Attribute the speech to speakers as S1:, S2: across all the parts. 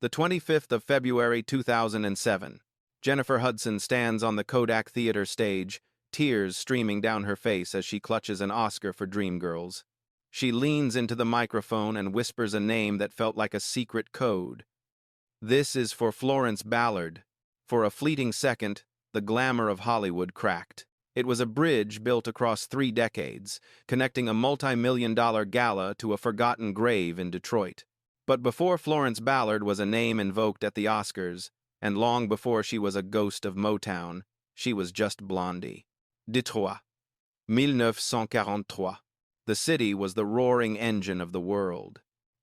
S1: The 25th of February 2007. Jennifer Hudson stands on the Kodak Theater stage, tears streaming down her face as she clutches an Oscar for Dreamgirls. She leans into the microphone and whispers a name that felt like a secret code. This is for Florence Ballard. For a fleeting second, the glamour of Hollywood cracked. It was a bridge built across 3 decades, connecting a multi-million-dollar gala to a forgotten grave in Detroit. But before Florence Ballard was a name invoked at the Oscars, and long before she was a ghost of Motown, she was just Blondie. Detroit, 1943. The city was the roaring engine of the world.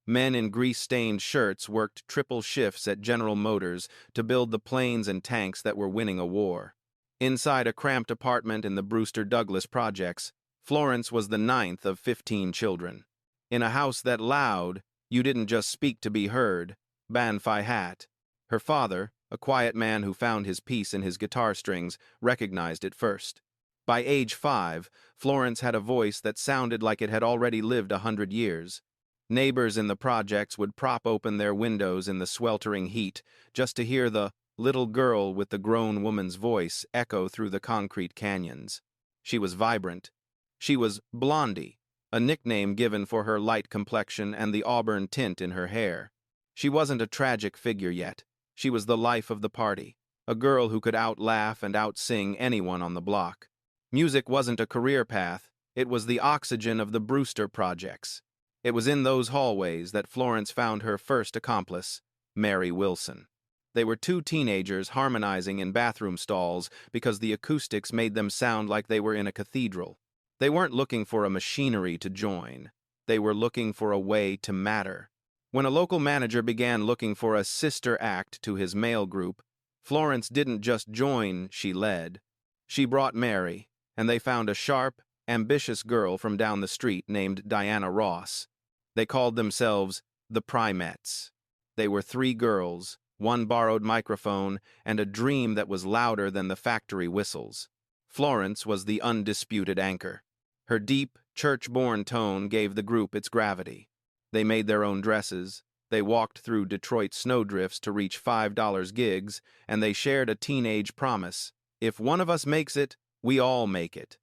S1: Men in grease-stained shirts worked triple shifts at General Motors to build the planes and tanks that were winning a war. Inside a cramped apartment in the Brewster Projects, Florence was the 9th of 15 children. In a house that loud, you didn't just speak to be heard, Banfi hat. Her father, a quiet man who found his peace in his guitar strings, recognized it first. By age 5, Florence had a voice that sounded like it had already lived 100 years. Neighbors in the projects would prop open their windows in the sweltering heat just to hear the little girl with the grown woman's voice echo through the concrete canyons. She was vibrant. She was Blondie, a nickname given for her light complexion and the auburn tint in her hair. She wasn't a tragic figure yet. She was the life of the party, a girl who could out-laugh and out-sing anyone on the block. Music wasn't a career path, it was the oxygen of the Brewster Projects. It was in those hallways that Florence found her first accomplice, Mary Wilson. They were 2 teenagers harmonizing in bathroom stalls because the acoustics made them sound like they were in a cathedral. They weren't looking for a machinery to join. They were looking for a way to matter. When a local manager began looking for a sister act to his male group, Florence didn't just join, she led. She brought Mary, and they found a sharp, ambitious girl from down the street named Diana Ross. They called themselves the Primettes. They were 3 girls, 1 borrowed microphone, and a dream that was louder than the factory whistles. Florence was the undisputed anchor. Her deep, church-born tone gave the group its gravity. They made their own dresses, they walked through Detroit snowdrifts to reach $5 gigs, and they shared a teenage promise: if one of us makes it, we all make it.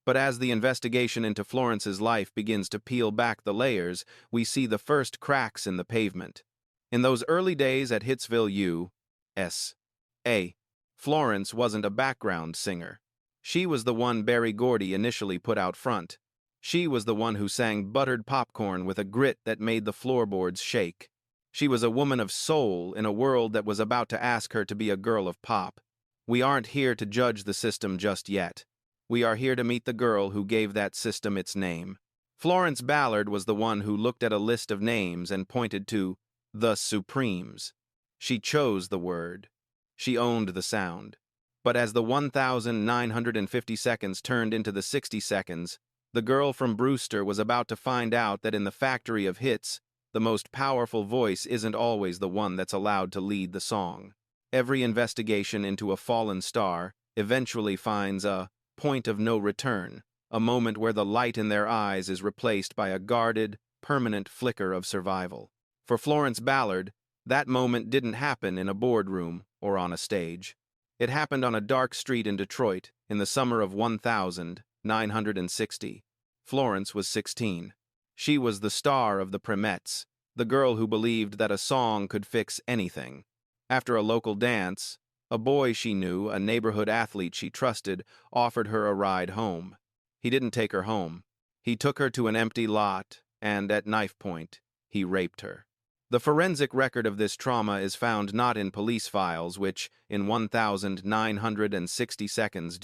S1: But as the investigation into Florence's life begins to peel back the layers, we see the first cracks in the pavement. In those early days at Hitsville U.S.A., Florence wasn't a background singer. She was the one Berry Gordy initially put out front. She was the one who sang buttered popcorn with a grit that made the floorboards shake. She was a woman of soul in a world that was about to ask her to be a girl of pop. We aren't here to judge the system just yet. We are here to meet the girl who gave that system its name. Florence Ballard was the one who looked at a list of names and pointed to the Supremes. She chose the word. She owned the sound. But as the 1,950 seconds turned into the 60 seconds, the girl from Brewster was about to find out that in the factory of hits, the most powerful voice isn't always the one that's allowed to lead the song. Every investigation into a fallen star eventually finds a point of no return, a moment where the light in their eyes is replaced by a guarded, permanent flicker of survival. For Florence Ballard, that moment didn't happen in a boardroom or on a stage. It happened on a dark street in Detroit in the summer of 1960. Florence was 16. She was the star of the Primettes, the girl who believed that a song could fix anything. After a local dance, a boy she knew, a neighborhood athlete she trusted, offered her a ride home. He didn't take her home. He took her to an empty lot, and at knife point, he raped her. The forensic record of this trauma is found not in police files, which, in 1960 seconds,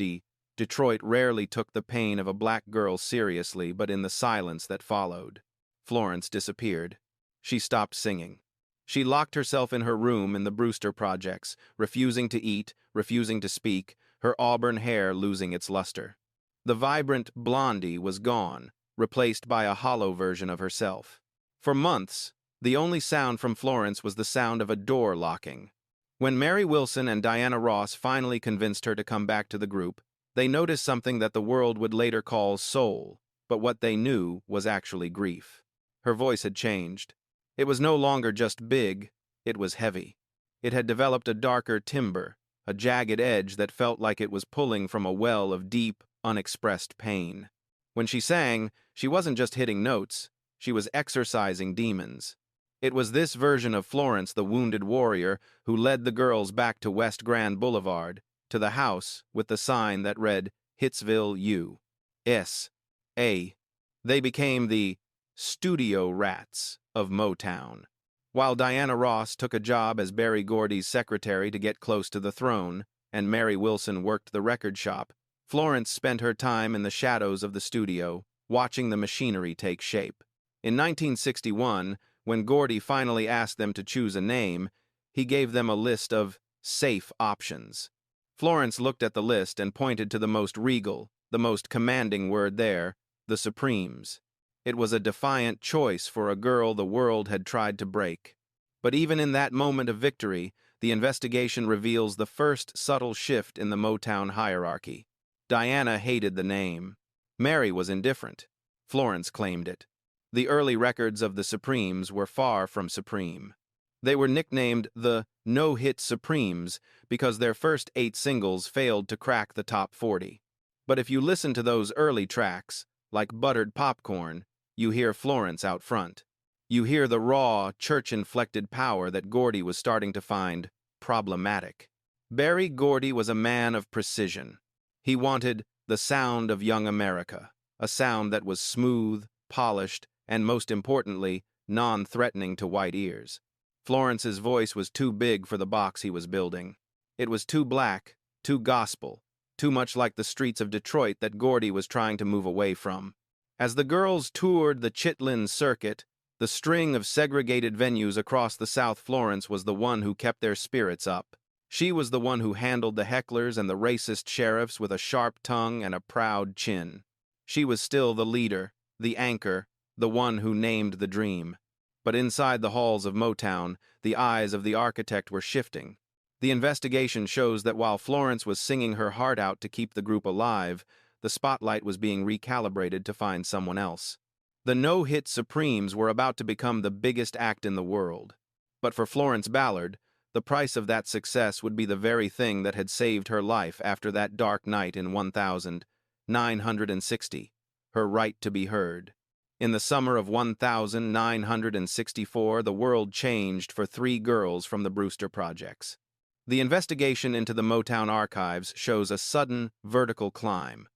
S1: Detroit rarely took the pain of a black girl seriously, but in the silence that followed. Florence disappeared. She stopped singing. She locked herself in her room in the Brewster Projects, refusing to eat, refusing to speak, her auburn hair losing its luster. The vibrant Blondie was gone, replaced by a hollow version of herself. For months, the only sound from Florence was the sound of a door locking. When Mary Wilson and Diana Ross finally convinced her to come back to the group, they noticed something that the world would later call soul, but what they knew was actually grief. Her voice had changed. It was no longer just big, It was heavy. It had developed a darker timbre, a jagged edge that felt like it was pulling from a well of deep, unexpressed pain. When she sang, she wasn't just hitting notes, she was exorcising demons. It was this version of Florence, the wounded warrior, who led the girls back to West Grand Boulevard, to the house with the sign that read Hitsville U.S.A. They became the studio rats of Motown. While Diana Ross took a job as Berry Gordy's secretary to get close to the throne, and Mary Wilson worked the record shop, Florence spent her time in the shadows of the studio, watching the machinery take shape. In 1961, when Gordy finally asked them to choose a name, he gave them a list of safe options. Florence looked at the list and pointed to the most regal, the most commanding word there, the Supremes. It was a defiant choice for a girl the world had tried to break. But even in that moment of victory, the investigation reveals the first subtle shift in the Motown hierarchy. Diana hated the name. Mary was indifferent. Florence claimed it. The early records of the Supremes were far from supreme. They were nicknamed the No-Hit Supremes because their first 8 singles failed to crack the top 40. But if you listen to those early tracks, like buttered popcorn, you hear Florence out front. You hear the raw, church-inflected power that Gordy was starting to find problematic. Berry Gordy was a man of precision. He wanted the sound of young America, a sound that was smooth, polished, and most importantly, non-threatening to white ears. Florence's voice was too big for the box he was building. It was too black, too gospel, too much like the streets of Detroit that Gordy was trying to move away from. As the girls toured the Chitlin circuit, the string of segregated venues across the South, Florence was the one who kept their spirits up. She was the one who handled the hecklers and the racist sheriffs with a sharp tongue and a proud chin. She was still the leader, the anchor, the one who named the dream. But inside the halls of Motown, the eyes of the architect were shifting. The investigation shows that while Florence was singing her heart out to keep the group alive, the spotlight was being recalibrated to find someone else. The No-Hit Supremes were about to become the biggest act in the world. But for Florence Ballard, the price of that success would be the very thing that had saved her life after that dark night in 1960, her right to be heard. In the summer of 1964, the world changed for 3 girls from the Brewster Projects. The investigation into the Motown archives shows a sudden, vertical climb.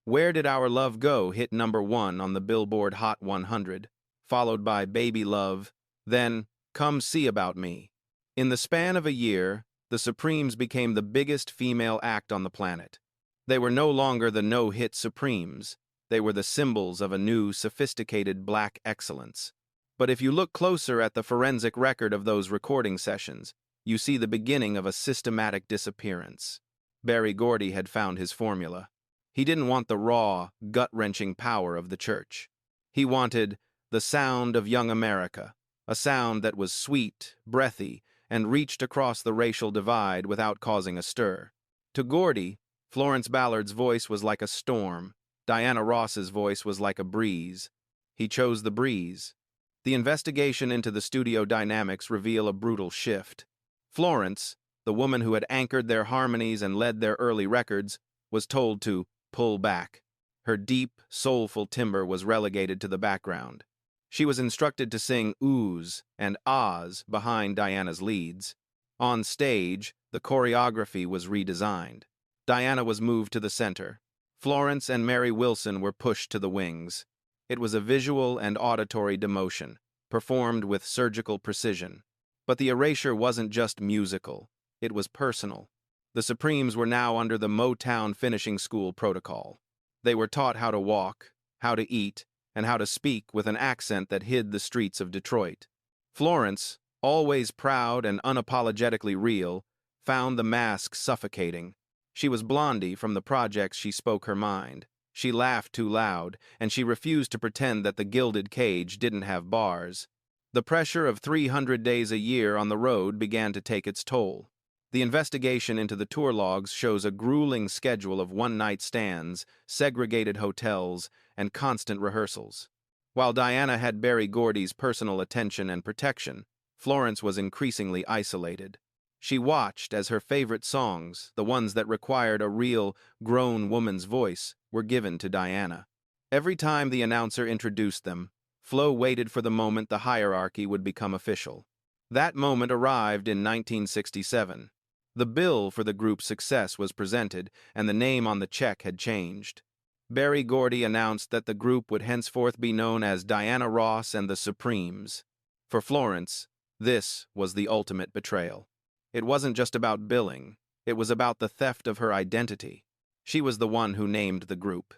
S1: Where Did Our Love Go hit #1 on the Billboard Hot 100, followed by Baby Love, then Come See About Me. In the span of a year, the Supremes became the biggest female act on the planet. They were no longer the No-Hit Supremes. They were the symbols of a new, sophisticated black excellence. But if you look closer at the forensic record of those recording sessions, you see the beginning of a systematic disappearance. Berry Gordy had found his formula. He didn't want the raw, gut-wrenching power of the church. He wanted the sound of young America, a sound that was sweet, breathy, and reached across the racial divide without causing a stir. To Gordy, Florence Ballard's voice was like a storm. Diana Ross's voice was like a breeze. He chose the breeze. The investigation into the studio dynamics reveal a brutal shift. Florence, the woman who had anchored their harmonies and led their early records, was told to pull back. Her deep, soulful timbre was relegated to the background. She was instructed to sing oohs and ahs behind Diana's leads. On stage, the choreography was redesigned. Diana was moved to the center. Florence and Mary Wilson were pushed to the wings. It was a visual and auditory demotion, performed with surgical precision. But the erasure wasn't just musical, it was personal. The Supremes were now under the Motown finishing school protocol. They were taught how to walk, how to eat, and how to speak with an accent that hid the streets of Detroit. Florence, always proud and unapologetically real, found the mask suffocating. She was Blondie from the Projects. She spoke her mind. She laughed too loud, and she refused to pretend that the gilded cage didn't have bars. The pressure of 300 days a year on the road began to take its toll. The investigation into the tour logs shows a grueling schedule of one-night stands, segregated hotels, and constant rehearsals. While Diana had Berry Gordy's personal attention and protection, Florence was increasingly isolated. She watched as her favorite songs, the ones that required a real, grown woman's voice, were given to Diana. Every time the announcer introduced them, Flo waited for the moment the hierarchy would become official. That moment arrived in 1967. The bill for the group's success was presented, and the name on the check had changed. Berry Gordy announced that the group would henceforth be known as Diana Ross and the Supremes. For Florence, this was the ultimate betrayal. It wasn't just about billing, it was about the theft of her identity. She was the one who named the group.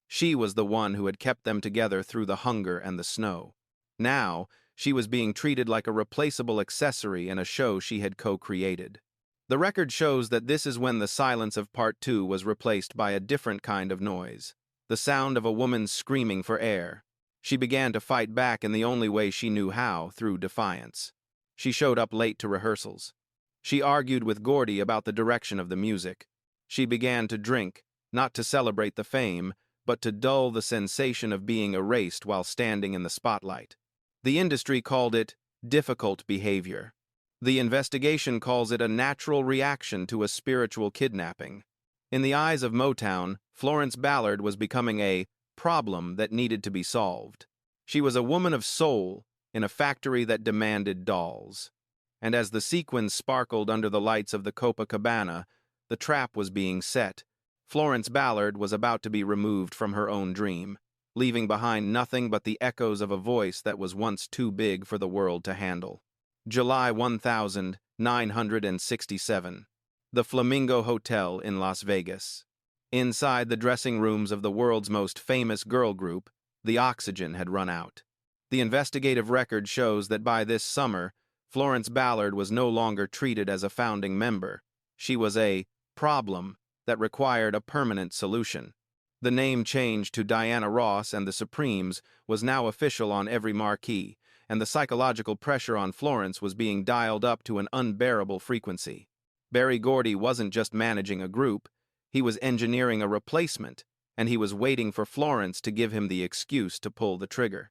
S1: She was the one who had kept them together through the hunger and the snow. Now, she was being treated like a replaceable accessory in a show she had co-created. The record shows that this is when the silence of Part 2 was replaced by a different kind of noise, the sound of a woman screaming for air. She began to fight back in the only way she knew how, through defiance. She showed up late to rehearsals. She argued with Gordy about the direction of the music. She began to drink, not to celebrate the fame, but to dull the sensation of being erased while standing in the spotlight. The industry called it difficult behavior. The investigation calls it a natural reaction to a spiritual kidnapping. In the eyes of Motown, Florence Ballard was becoming a problem that needed to be solved. She was a woman of soul in a factory that demanded dolls. And as the sequins sparkled under the lights of the Copacabana, the trap was being set. Florence Ballard was about to be removed from her own dream, leaving behind nothing but the echoes of a voice that was once too big for the world to handle. July 1967. The Flamingo Hotel in Las Vegas. Inside the dressing rooms of the world's most famous girl group, the oxygen had run out. The investigative record shows that by this summer, Florence Ballard was no longer treated as a founding member. She was a problem that required a permanent solution. The name change to Diana Ross and the Supremes was now official on every marquee, and the psychological pressure on Florence was being dialed up to an unbearable frequency. Berry Gordy wasn't just managing a group, he was engineering a replacement, and he was waiting for Florence to give him the excuse to pull the trigger.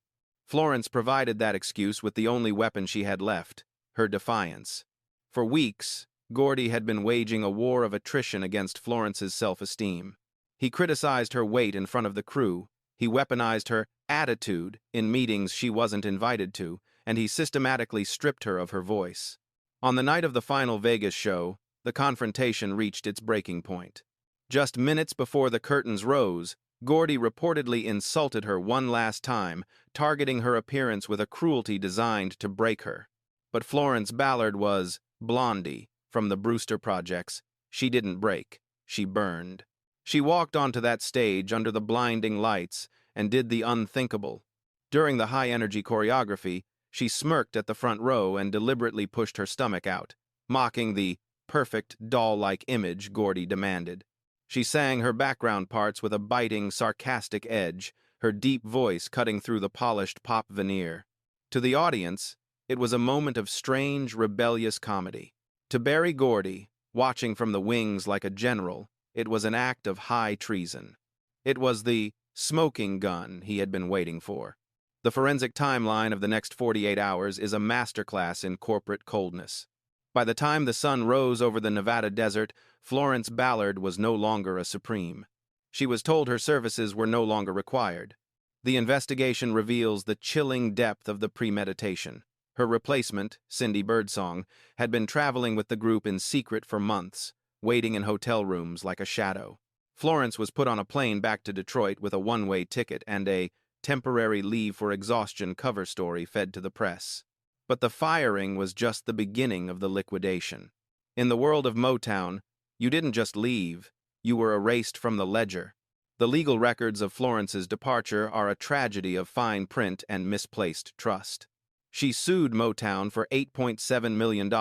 S1: Florence provided that excuse with the only weapon she had left, her defiance. For weeks, Gordy had been waging a war of attrition against Florence's self-esteem. He criticized her weight in front of the crew, he weaponized her attitude in meetings she wasn't invited to, and he systematically stripped her of her voice. On the night of the final Vegas show, the confrontation reached its breaking point. Just minutes before the curtains rose, Gordy reportedly insulted her one last time, targeting her appearance with a cruelty designed to break her. But Florence Ballard was Blondie from the Brewster Projects. She didn't break, she burned. She walked onto that stage under the blinding lights and did the unthinkable. During the high-energy choreography, she smirked at the front row and deliberately pushed her stomach out, mocking the perfect doll-like image Gordy demanded. She sang her background parts with a biting, sarcastic edge, her deep voice cutting through the polished pop veneer. To the audience, it was a moment of strange, rebellious comedy. To Berry Gordy, watching from the wings like a general, it was an act of high treason. It was the smoking gun he had been waiting for. The forensic timeline of the next 48 hours is a masterclass in corporate coldness. By the time the sun rose over the Nevada desert, Florence Ballard was no longer a Supreme. She was told her services were no longer required. The investigation reveals the chilling depth of the premeditation. Her replacement, Cindy Birdsong, had been traveling with the group in secret for months, waiting in hotel rooms like a shadow. Florence was put on a plane back to Detroit with a one-way ticket and a temporary leave for exhaustion cover story fed to the press. But the firing was just the beginning of the liquidation. In the world of Motown, you didn't just leave, you were erased from the ledger. The legal records of Florence's departure are a tragedy of fine print and misplaced trust. She sued Motown for $8.7 million,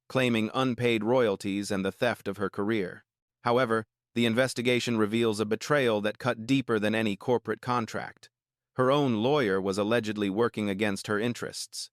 S1: claiming unpaid royalties and the theft of her career. However, the investigation reveals a betrayal that cut deeper than any corporate contract. Her own lawyer was allegedly working against her interests.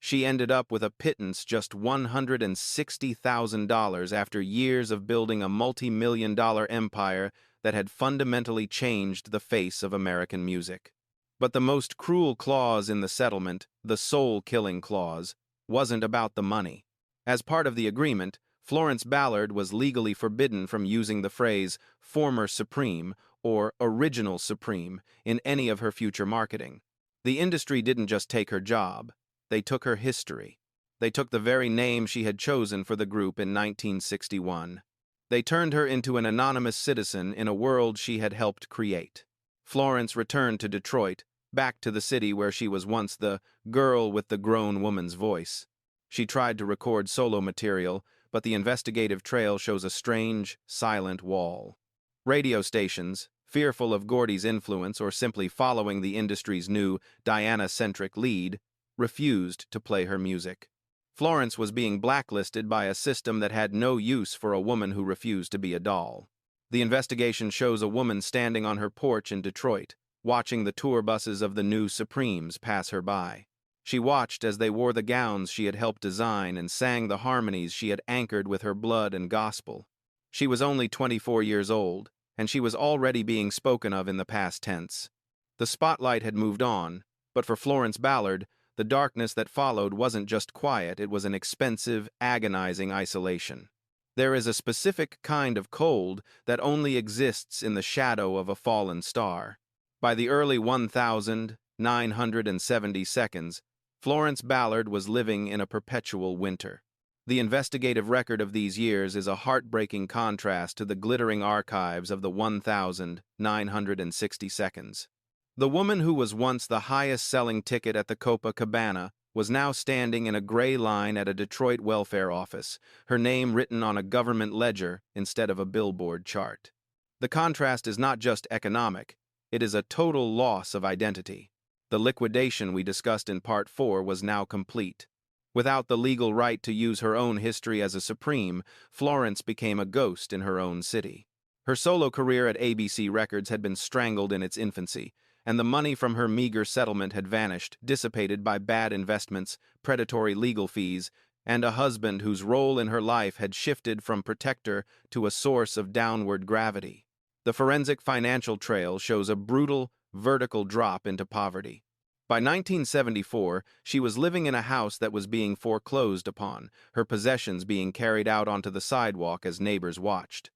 S1: She ended up with a pittance just $160,000 after years of building a multi-million-dollar empire that had fundamentally changed the face of American music. But the most cruel clause in the settlement, the soul-killing clause, wasn't about the money. As part of the agreement, Florence Ballard was legally forbidden from using the phrase former supreme or original supreme in any of her future marketing. The industry didn't just take her job, they took her history. They took the very name she had chosen for the group in 1961. They turned her into an anonymous citizen in a world she had helped create. Florence returned to Detroit, back to the city where she was once the girl with the grown woman's voice. She tried to record solo material, but the investigative trail shows a strange, silent wall. Radio stations, fearful of Gordy's influence or simply following the industry's new Diana-centric lead, refused to play her music. Florence was being blacklisted by a system that had no use for a woman who refused to be a doll. The investigation shows a woman standing on her porch in Detroit, watching the tour buses of the new Supremes pass her by. She watched as they wore the gowns she had helped design and sang the harmonies she had anchored with her blood and gospel. She was only 24 years old, and she was already being spoken of in the past tense. The spotlight had moved on, but for Florence Ballard, the darkness that followed wasn't just quiet, it was an expensive, agonizing isolation. There is a specific kind of cold that only exists in the shadow of a fallen star. By the early 1970 seconds, Florence Ballard was living in a perpetual winter. The investigative record of these years is a heartbreaking contrast to the glittering archives of the 1960 seconds. The woman who was once the highest-selling ticket at the Copacabana was now standing in a gray line at a Detroit welfare office, her name written on a government ledger instead of a billboard chart. The contrast is not just economic, it is a total loss of identity. The liquidation we discussed in Part 4 was now complete. Without the legal right to use her own history as a supreme, Florence became a ghost in her own city. Her solo career at ABC Records had been strangled in its infancy, and the money from her meager settlement had vanished, dissipated by bad investments, predatory legal fees, and a husband whose role in her life had shifted from protector to a source of downward gravity. The forensic financial trail shows a brutal, vertical drop into poverty. By 1974, she was living in a house that was being foreclosed upon, her possessions being carried out onto the sidewalk as neighbors watched.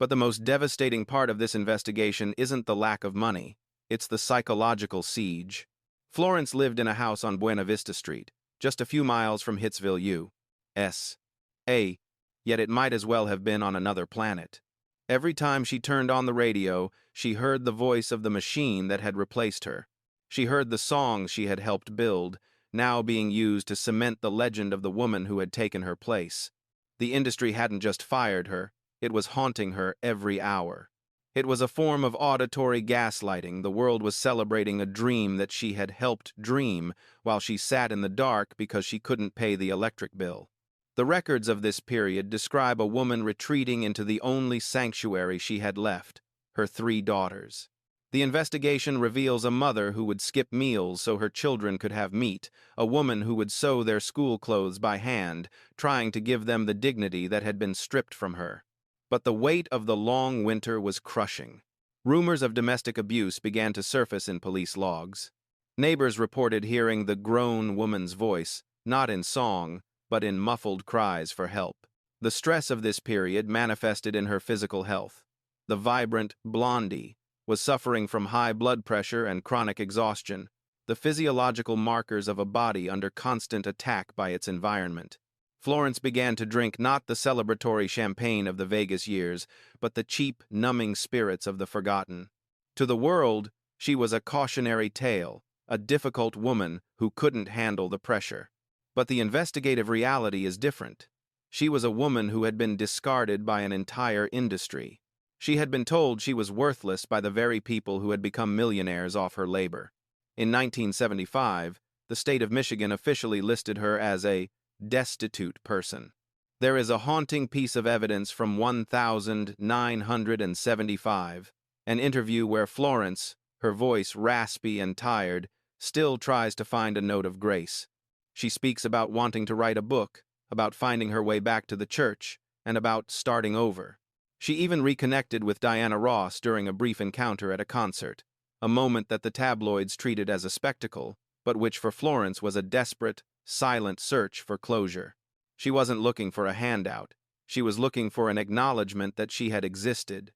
S1: But the most devastating part of this investigation isn't the lack of money, it's the psychological siege. Florence lived in a house on Buena Vista Street, just a few miles from Hitsville, U.S.A., yet it might as well have been on another planet. Every time she turned on the radio, she heard the voice of the machine that had replaced her. She heard the songs she had helped build, now being used to cement the legend of the woman who had taken her place. The industry hadn't just fired her, it was haunting her every hour. It was a form of auditory gaslighting. The world was celebrating a dream that she had helped dream while she sat in the dark because she couldn't pay the electric bill. The records of this period describe a woman retreating into the only sanctuary she had left, her 3 daughters. The investigation reveals a mother who would skip meals so her children could have meat, a woman who would sew their school clothes by hand, trying to give them the dignity that had been stripped from her. But the weight of the long winter was crushing. Rumors of domestic abuse began to surface in police logs. Neighbors reported hearing the grown woman's voice, not in song, but in muffled cries for help. The stress of this period manifested in her physical health. The vibrant Blondie was suffering from high blood pressure and chronic exhaustion, the physiological markers of a body under constant attack by its environment. Florence began to drink not the celebratory champagne of the Vegas years, but the cheap, numbing spirits of the forgotten. To the world, she was a cautionary tale, a difficult woman who couldn't handle the pressure. But the investigative reality is different. She was a woman who had been discarded by an entire industry. She had been told she was worthless by the very people who had become millionaires off her labor. In 1975, the state of Michigan officially listed her as a destitute person. There is a haunting piece of evidence from 1975, an interview where Florence, her voice raspy and tired, still tries to find a note of grace. She speaks about wanting to write a book, about finding her way back to the church, and about starting over. She even reconnected with Diana Ross during a brief encounter at a concert, a moment that the tabloids treated as a spectacle, but which for Florence was a desperate, silent search for closure. She wasn't looking for a handout. She was looking for an acknowledgement that she had existed.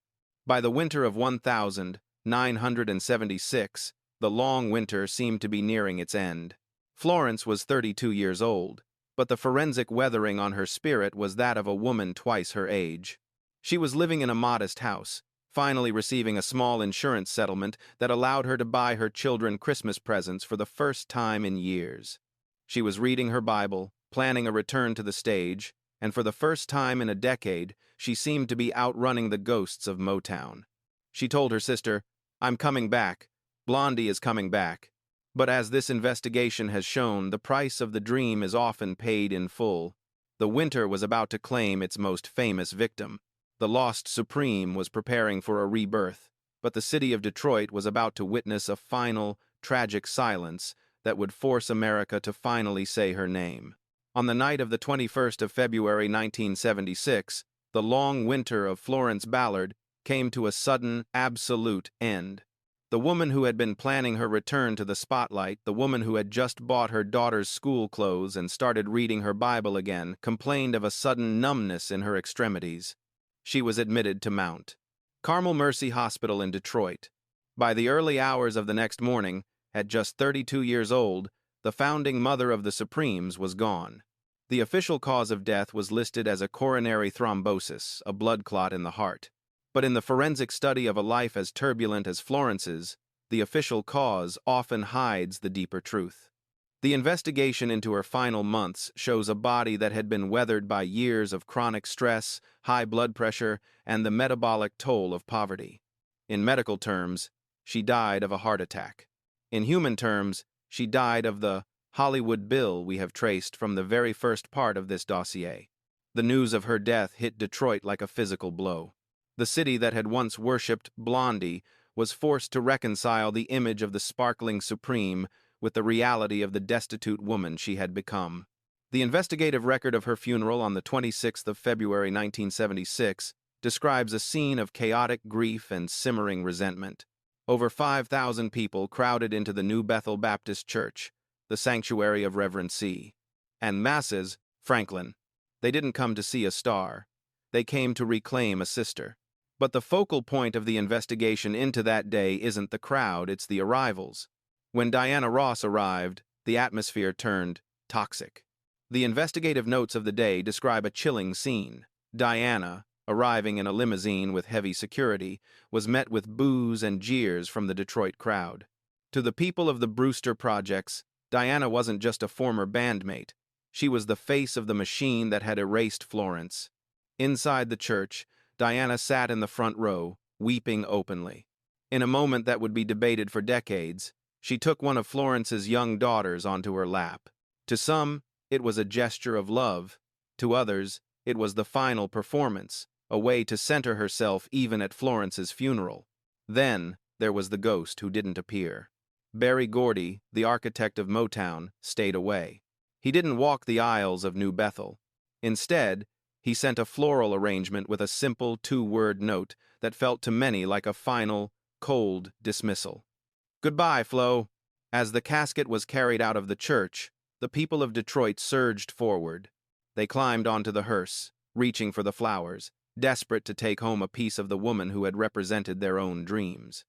S1: By the winter of 1976, the long winter seemed to be nearing its end. Florence was 32 years old, but the forensic weathering on her spirit was that of a woman twice her age. She was living in a modest house, finally receiving a small insurance settlement that allowed her to buy her children Christmas presents for the first time in years. She was reading her Bible, planning a return to the stage, and for the first time in a decade, she seemed to be outrunning the ghosts of Motown. She told her sister, "I'm coming back. Blondie is coming back." But as this investigation has shown, the price of the dream is often paid in full. The winter was about to claim its most famous victim. The lost Supreme was preparing for a rebirth, but the city of Detroit was about to witness a final, tragic silence that would force America to finally say her name. On the night of the 21st of February 1976, the long winter of Florence Ballard came to a sudden, absolute end. The woman who had been planning her return to the spotlight, the woman who had just bought her daughter's school clothes and started reading her Bible again, complained of a sudden numbness in her extremities. She was admitted to Mount Carmel Mercy Hospital in Detroit. By the early hours of the next morning, at just 32 years old, the founding mother of the Supremes was gone. The official cause of death was listed as a coronary thrombosis, a blood clot in the heart. But in the forensic study of a life as turbulent as Florence's, the official cause often hides the deeper truth. The investigation into her final months shows a body that had been weathered by years of chronic stress, high blood pressure, and the metabolic toll of poverty. In medical terms, she died of a heart attack. In human terms, she died of the Hollywood bill we have traced from the very first part of this dossier. The news of her death hit Detroit like a physical blow. The city that had once worshipped Blondie was forced to reconcile the image of the sparkling Supreme with the reality of the destitute woman she had become. The investigative record of her funeral on the 26th of February 1976 describes a scene of chaotic grief and simmering resentment. Over 5,000 people crowded into the New Bethel Baptist Church, the sanctuary of Reverend C. And masses, Franklin. They didn't come to see a star. They came to reclaim a sister. But the focal point of the investigation into that day isn't the crowd, it's the arrivals. When Diana Ross arrived, the atmosphere turned toxic. The investigative notes of the day describe a chilling scene. Diana, arriving in a limousine with heavy security, was met with boos and jeers from the Detroit crowd. To the people of the Brewster Projects, Diana wasn't just a former bandmate. She was the face of the machine that had erased Florence. Inside the church, Diana sat in the front row, weeping openly. In a moment that would be debated for decades, she took one of Florence's young daughters onto her lap. To some, it was a gesture of love. To others, it was the final performance, a way to center herself even at Florence's funeral. Then, there was the ghost who didn't appear. Berry Gordy, the architect of Motown, stayed away. He didn't walk the aisles of New Bethel. Instead, he sent a floral arrangement with a simple two-word note that felt to many like a final, cold dismissal. "Goodbye, Flo." As the casket was carried out of the church, the people of Detroit surged forward. They climbed onto the hearse, reaching for the flowers, desperate to take home a piece of the woman who had represented their own dreams.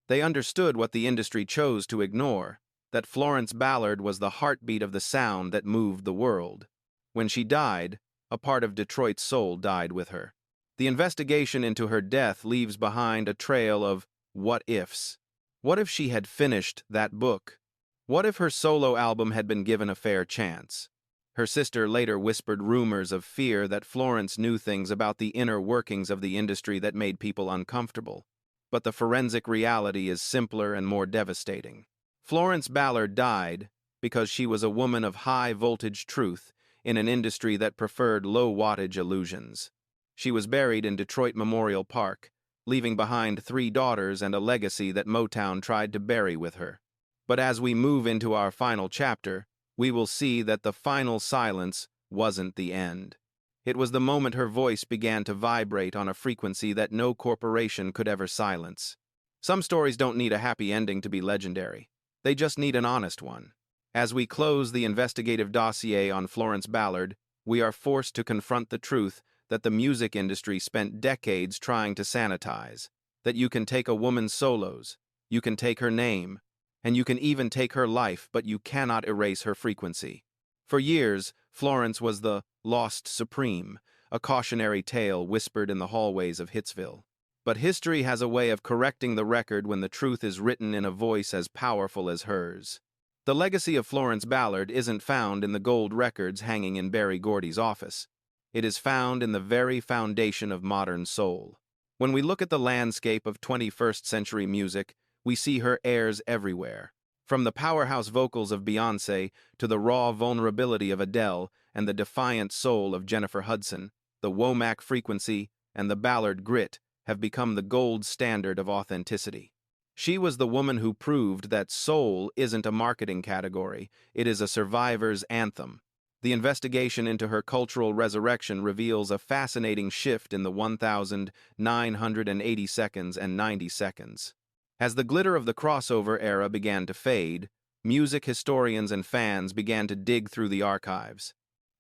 S1: They understood what the industry chose to ignore, that Florence Ballard was the heartbeat of the sound that moved the world. When she died, a part of Detroit's soul died with her. The investigation into her death leaves behind a trail of what-ifs. What if she had finished that book? What if her solo album had been given a fair chance? Her sister later whispered rumors of fear that Florence knew things about the inner workings of the industry that made people uncomfortable. But the forensic reality is simpler and more devastating. Florence Ballard died because she was a woman of high-voltage truth in an industry that preferred low-wattage illusions. She was buried in Detroit Memorial Park, leaving behind 3 daughters and a legacy that Motown tried to bury with her. But as we move into our final chapter, we will see that the final silence wasn't the end. It was the moment her voice began to vibrate on a frequency that no corporation could ever silence. Some stories don't need a happy ending to be legendary. They just need an honest one. As we close the investigative dossier on Florence Ballard, we are forced to confront the truth that the music industry spent decades trying to sanitize. That you can take a woman's solos, you can take her name, and you can even take her life, but you cannot erase her frequency. For years, Florence was the lost supreme, a cautionary tale whispered in the hallways of Hitsville. But history has a way of correcting the record when the truth is written in a voice as powerful as hers. The legacy of Florence Ballard isn't found in the gold records hanging in Berry Gordy's office. It is found in the very foundation of modern soul. When we look at the landscape of 21st century music, we see her heirs everywhere. From the powerhouse vocals of Beyoncé to the raw vulnerability of Adele and the defiant soul of Jennifer Hudson, the Womack frequency and the Ballard grit have become the gold standard of authenticity. She was the woman who proved that soul isn't a marketing category, it is a survivor's anthem. The investigation into her cultural resurrection reveals a fascinating shift in the 1,980 seconds and 90 seconds. As the glitter of the crossover era began to fade, music historians and fans began to dig through the archives.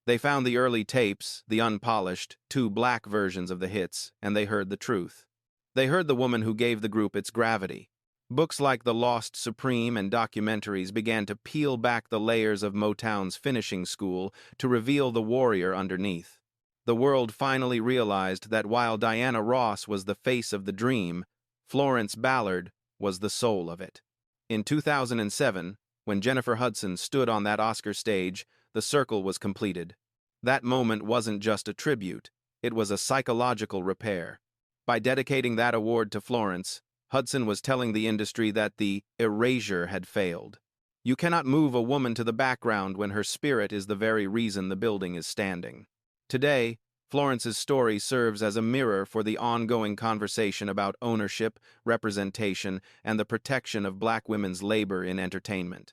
S1: They found the early tapes, the unpolished, two black versions of the hits, and they heard the truth. They heard the woman who gave the group its gravity. Books like The Lost Supreme and documentaries began to peel back the layers of Motown's finishing school to reveal the warrior underneath. The world finally realized that while Diana Ross was the face of the dream, Florence Ballard was the soul of it. In 2007, when Jennifer Hudson stood on that Oscar stage, the circle was completed. That moment wasn't just a tribute, it was a psychological repair. By dedicating that award to Florence, Hudson was telling the industry that the erasure had failed. You cannot move a woman to the background when her spirit is the very reason the building is standing. Today, Florence's story serves as a mirror for the ongoing conversation about ownership, representation, and the protection of black women's labor in entertainment.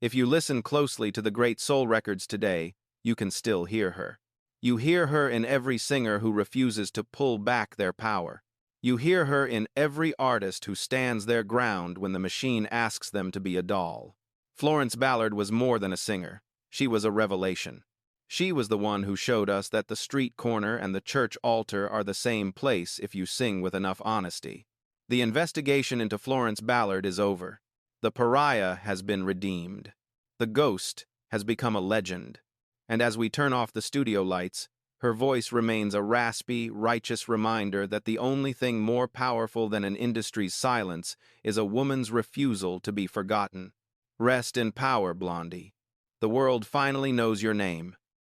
S1: If you listen closely to the great soul records today, you can still hear her. You hear her in every singer who refuses to pull back their power. You hear her in every artist who stands their ground when the machine asks them to be a doll. Florence Ballard was more than a singer. She was a revelation. She was the one who showed us that the street corner and the church altar are the same place if you sing with enough honesty. The investigation into Florence Ballard is over. The pariah has been redeemed. The ghost has become a legend. And as we turn off the studio lights, her voice remains a raspy, righteous reminder that the only thing more powerful than an industry's silence is a woman's refusal to be forgotten. Rest in power, Blondie. The world finally knows your name.